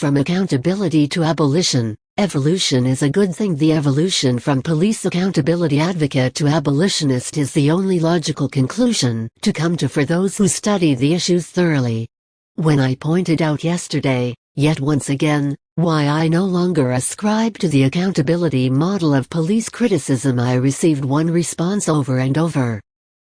From accountability to abolition, evolution is a good thing. The evolution from police accountability advocate to abolitionist is the only logical conclusion to come to for those who study the issues thoroughly. When I pointed out yesterday, yet once again, why I no longer ascribe to the accountability model of police criticism, I received one response over and over.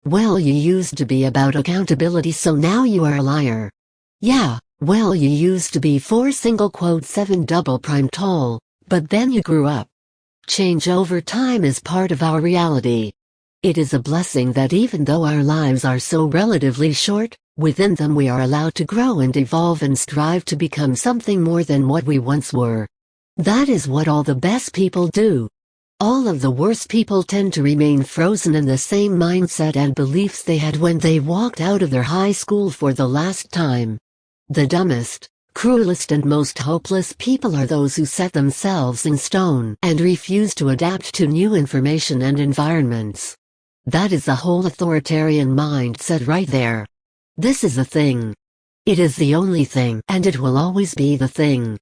Well, you used to be about accountability, so now you are a liar. Yeah, well, you used to be 7 double prime tall, but then you grew up. Change over time is part of our reality. It is a blessing that even though our lives are so relatively short, within them we are allowed to grow and evolve and strive to become something more than what we once were. That is what all the best people do. All of the worst people tend to remain frozen in the same mindset and beliefs they had when they walked out of their high school for the last time. The dumbest, cruelest and most hopeless people are those who set themselves in stone and refuse to adapt to new information and environments. That is the whole authoritarian mindset right there. This is the thing. It is the only thing, and it will always be the thing.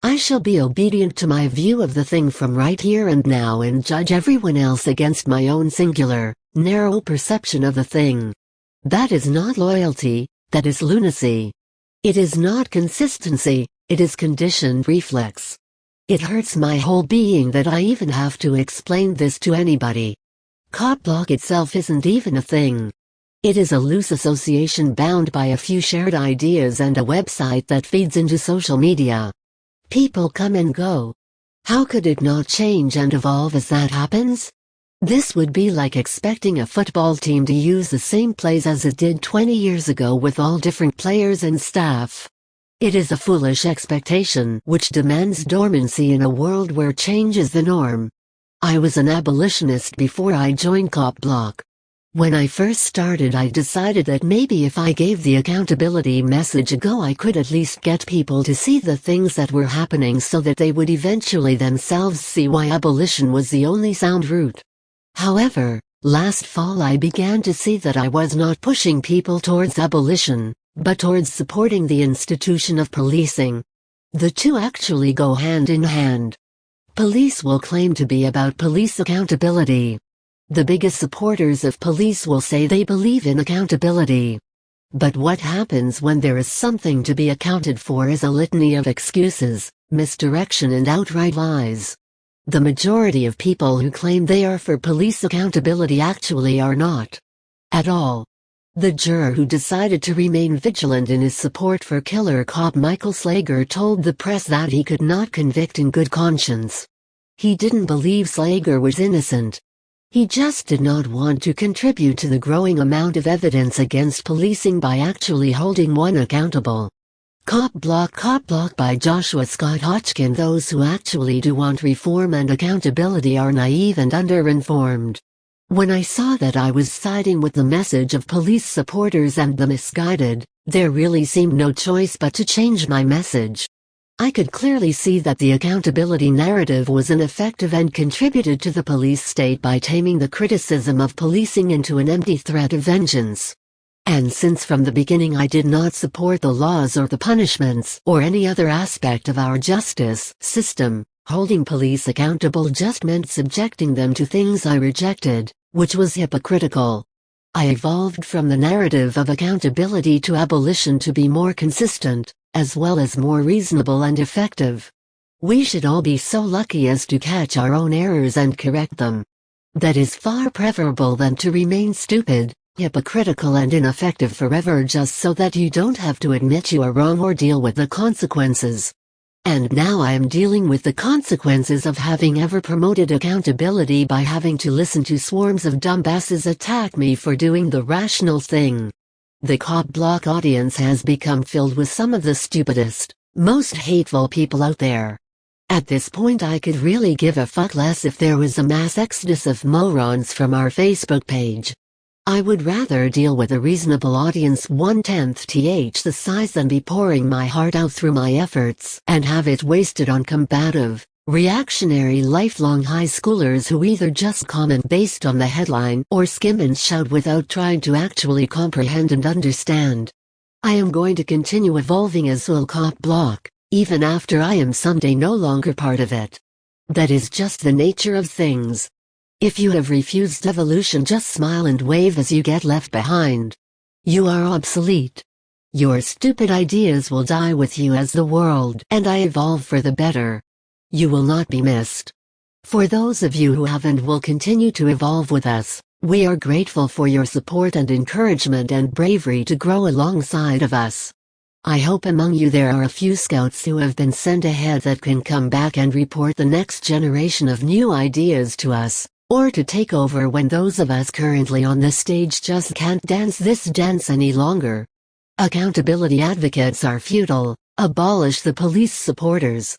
I shall be obedient to my view of the thing from right here and now and judge everyone else against my own singular, narrow perception of the thing. That is not loyalty, that is lunacy. It is not consistency, it is conditioned reflex. It hurts my whole being that I even have to explain this to anybody. COPBLOCK itself isn't even a thing. It is a loose association bound by a few shared ideas and a website that feeds into social media. People come and go. How could it not change and evolve as that happens? This would be like expecting a football team to use the same plays as it did 20 years ago with all different players and staff. It is a foolish expectation which demands dormancy in a world where change is the norm. I was an abolitionist before I joined COPBLOCK. When I first started, I decided that maybe if I gave the accountability message a go, I could at least get people to see the things that were happening so that they would eventually themselves see why abolition was the only sound route. However, last fall I began to see that I was not pushing people towards abolition, but towards supporting the institution of policing. The two actually go hand in hand. Police will claim to be about police accountability. The biggest supporters of police will say they believe in accountability. But what happens when there is something to be accounted for is a litany of excuses, misdirection and outright lies. The majority of people who claim they are for police accountability actually are not. At all. The juror who decided to remain vigilant in his support for killer cop Michael Slager told the press that he could not convict in good conscience. He didn't believe Slager was innocent. He just did not want to contribute to the growing amount of evidence against policing by actually holding one accountable. COPBLOCK by Joshua Scott Hodgkin. Those who actually do want reform and accountability are naive and underinformed. When I saw that I was siding with the message of police supporters and the misguided, there really seemed no choice but to change my message. I could clearly see that the accountability narrative was ineffective and contributed to the police state by taming the criticism of policing into an empty threat of vengeance. And since from the beginning I did not support the laws or the punishments or any other aspect of our justice system, holding police accountable just meant subjecting them to things I rejected, which was hypocritical. I evolved from the narrative of accountability to abolition to be more consistent, as well as more reasonable and effective. We should all be so lucky as to catch our own errors and correct them. That is far preferable than to remain stupid, hypocritical and ineffective forever just so that you don't have to admit you are wrong or deal with the consequences. And now I am dealing with the consequences of having ever promoted accountability by having to listen to swarms of dumbasses attack me for doing the rational thing. The COPBLOCK audience has become filled with some of the stupidest, most hateful people out there. At this point I could really give a fuck less if there was a mass exodus of morons from our Facebook page. I would rather deal with a reasonable audience 1/10th the size than be pouring my heart out through my efforts and have it wasted on combative, reactionary lifelong high schoolers who either just comment based on the headline or skim and shout without trying to actually comprehend and understand. I am going to continue evolving as will COPBLOCK. even after I am someday no longer part of it. That is just the nature of things. If you have refused evolution, just smile and wave as you get left behind. You are obsolete. Your stupid ideas will die with you as the world and I evolve for the better. You will not be missed. For those of you who have and will continue to evolve with us, we are grateful for your support and encouragement and bravery to grow alongside of us. I hope among you there are a few scouts who have been sent ahead that can come back and report the next generation of new ideas to us, or to take over when those of us currently on the stage just can't dance this dance any longer. Accountability advocates are futile. Abolish the police supporters.